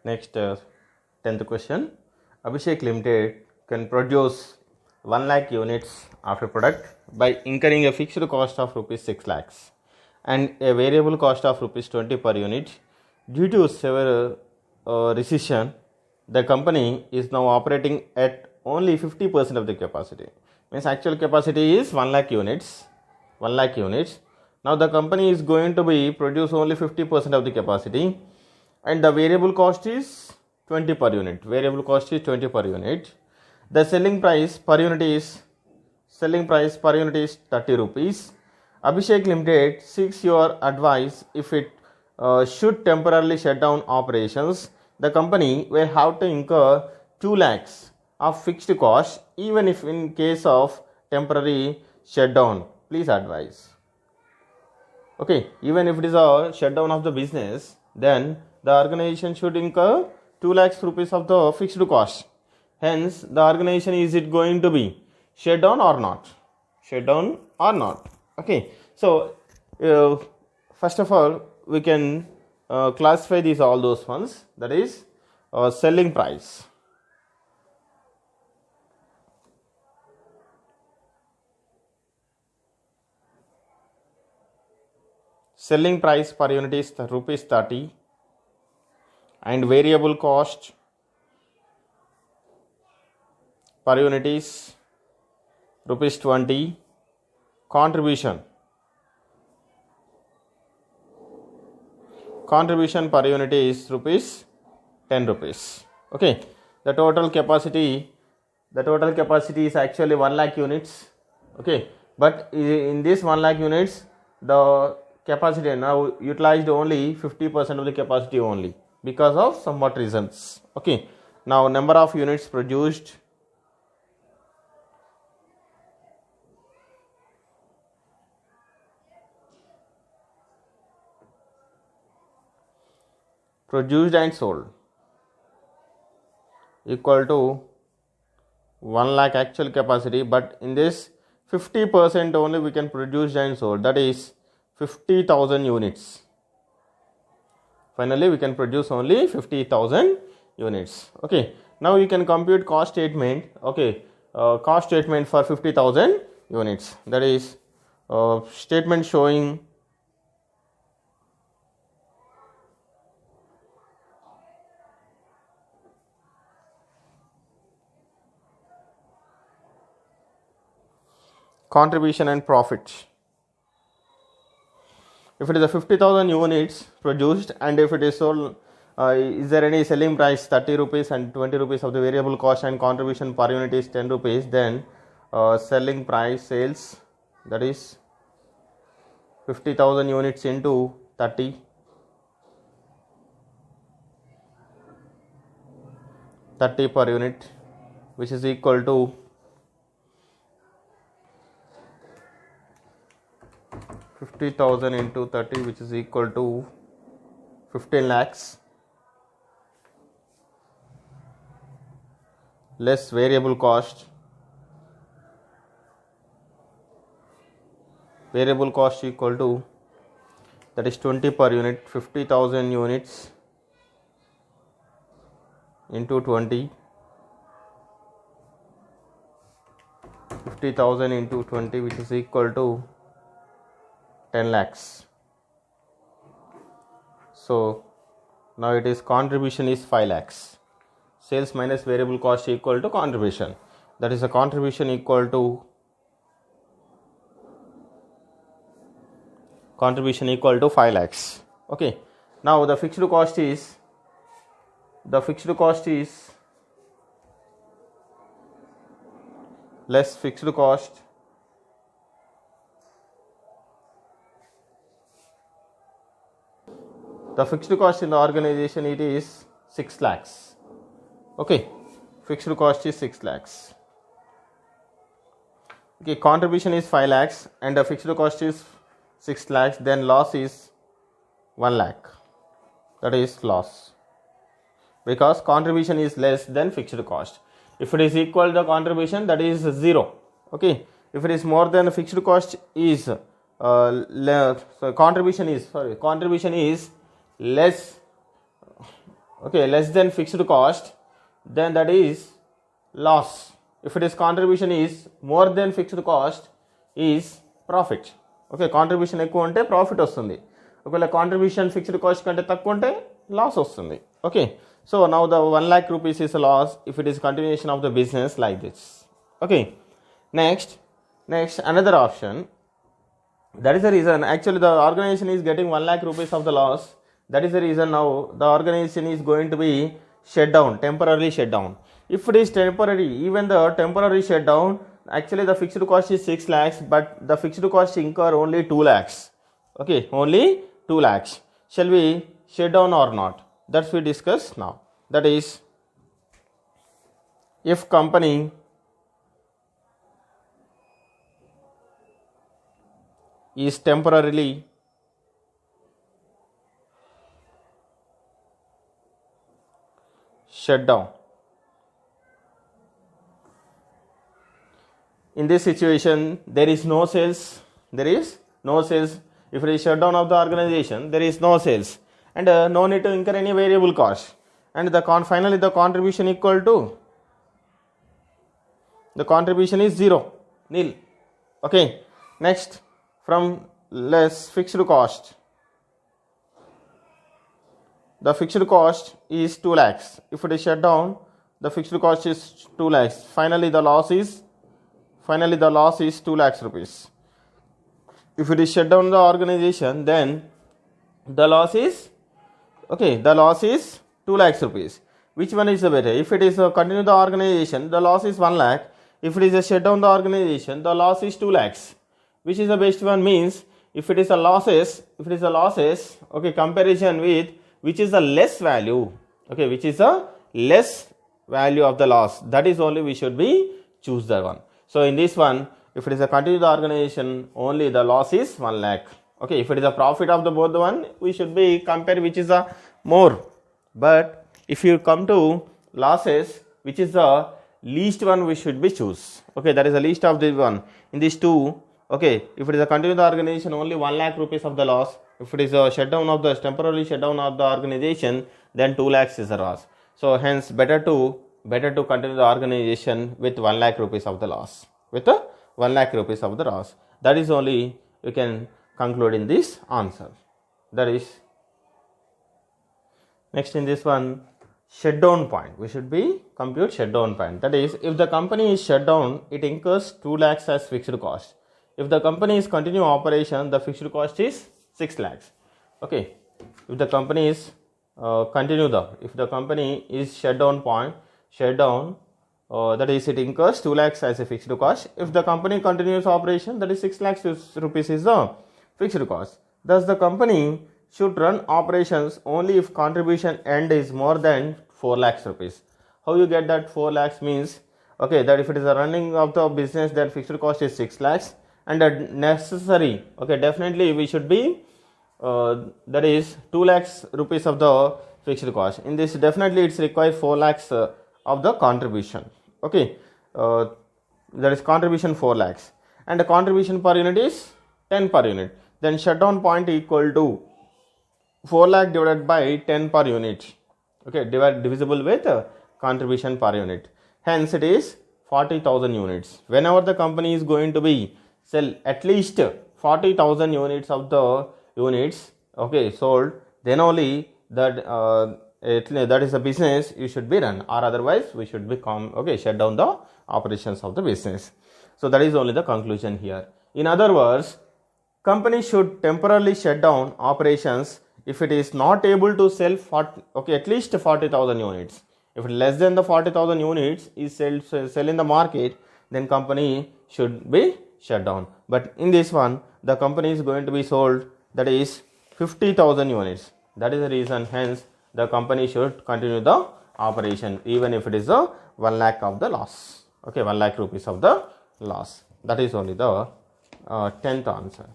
Next, 10th question. Abhishek Limited can produce 1 lakh units of a product by incurring a fixed cost of rupees 6 lakhs and a variable cost of rupees 20 per unit. Due to severe recession, the company is now operating at only 50% of the capacity. Means actual capacity is 1 lakh units. 1 lakh units. Now the company is going to be produce only 50% of the capacity, and the variable cost is 20 per unit. Variable cost is 20 per unit. The selling price per unit is 30 rupees. Abhishek Limited seeks your advice if it should temporarily shut down operations. The company will have to incur 2 lakhs of fixed cost even if in case of temporary shutdown. Please advise. Okay, even if it is a shutdown of the business, then the organization should incur 2 lakhs rupees of the fixed cost. Hence, the organization, is it going to be shut down or not? Shut down or not? Okay, so first of all, we can classify these all those ones. That is selling price. Selling price per unit is rupees 30 and variable cost per unit is rupees 20. Contribution per unit is rupees 10 rupees. Okay, the total capacity is actually 1 lakh units. Okay, but in this 1 lakh units, the capacity now utilized only 50% of the capacity only because of somewhat reasons. Okay, now number of units produced. Produced and sold equal to 1 lakh actual capacity, but in this 50% only we can produce and sold, that is 50,000 units. Finally, we can produce only 50,000 units. Okay, now you can compute cost statement. Okay, cost statement for 50,000 units, that is statement showing contribution and profit. If it is a 50,000 units produced and if it is sold, is there any selling price 30 rupees and 20 rupees of the variable cost and contribution per unit is 10 rupees, then selling price sales, that is 50,000 units into 30 per unit, which is equal to 50,000 into 30, which is equal to 15 lakhs less variable cost. Variable cost equal to, that is 20 per unit. 50,000 units into 20. 50,000 into 20, which is equal to 10 lakhs. So now it is contribution is 5 lakhs. Sales minus variable cost equal to contribution. That is a contribution equal to 5 lakhs. Okay. Now the fixed cost is less fixed cost the fixed cost in the organization, it is 6 lakhs. Okay, fixed cost is 6 lakhs. Okay, contribution is 5 lakhs and the fixed cost is 6 lakhs, then loss is 1 lakh. That is loss, because contribution is less than fixed cost. If it is equal to the contribution, that is 0. Okay, if it is more than the fixed cost is contribution is less okay, less than fixed cost, then that is loss. If it is contribution is more than fixed cost, is profit. Okay, contribution ఎక్కువ ఉంటే profit వస్తుంది, ఒకవేళ contribution fixed cost కంటే తక్కువ ఉంటే loss వస్తుంది. Okay, so now the 1 lakh rupees is a loss if it is continuation of the business like this. Okay, next another option. That is the reason actually the organization is getting 1 lakh rupees of the loss. That is the reason now the organization is going to be shut down, temporarily shut down. If it is temporary, even the temporary shutdown, actually the fixed cost is 6 lakhs, but the fixed cost incur only 2 lakhs. Okay, only 2 lakhs. Shall we shut down or not? That's we discuss now. That is, if company is temporarily shut down. In this situation, there is no sales. There is no sales. If it is shutdown of the organization, there is no sales, and no need to incur any variable cost. And the finally the contribution equal to, the contribution is nil. Okay. Next, from less fixed cost, the fixed cost is 2 lakhs. If it is shut down, the fixed cost is 2 lakhs. Finally the loss is 2 lakhs rupees. If it is shut down the organization, then the loss is 2 lakhs rupees. Which one is the better? If it is continue the organization, the loss is 1 lakh. If it is a shut down the organization, the loss is 2 lakhs. Which is the best one? Means if it is a losses, okay, comparison with which is the less value, okay, which is the less value of the loss, that is only we should be choose that one. So in this one, if it is a continue the organization, only the loss is 1 lakh. Okay, if it is a profit of the both one, we should be compare which is a more. But if you come to losses, which is the least one we should be choose. Okay, that is the least of this one. In these two, okay, if it is a continue the organization, only 1 lakh rupees of the loss. If it is a shutdown of the temporary shutdown of the organization, then 2 lakhs is the loss. So hence better to continue the organization with 1 lakh rupees of the loss. With 1 lakh rupees of the loss. That is only we can conclude in this answer. That is, next in this one, shutdown point. We should be compute shutdown point. That is, if the company is shut down, it incurs 2 lakhs as fixed cost. If the company is continue operation, the fixed cost is 6 lakhs. Okay, if the company is if the company is shut down, that is, it incurs 2 lakhs as a fixed cost. If the company continues operation, that is 6 lakhs rupees is the fixed cost. Thus the company should run operations only if contribution end is more than 4 lakhs rupees. How you get that 4 lakhs? Means, okay, that if it is a running of the business, then fixed cost is 6 lakhs, and necessary, okay, definitely we should be that is 2 lakhs rupees of the fixed cost. In this, definitely it's required 4 lakhs of the contribution. Okay, that is contribution 4 lakhs, and the contribution per unit is 10 per unit. Then shutdown point equal to 4 lakh divided by 10 per unit. Okay, divisible with contribution per unit. Hence it is 40,000 units. Whenever the company is going to be sell at least 40,000 units of the units, okay, sold, then only that that is a business you should be run, or otherwise we should become, okay, shut down the operations of the business. So that is only the conclusion here. In other words, company should temporarily shut down operations if it is not able to sell at least 40,000 units. If it less than the 40,000 units is sell in the market, then company should be shut down. But in this one, the company is going to be sold, that is 50,000 units. That is the reason, hence the company should continue the operation even if it is a 1 lakh of the loss. Okay, 1 lakh rupees of the loss. That is only the 10th answer.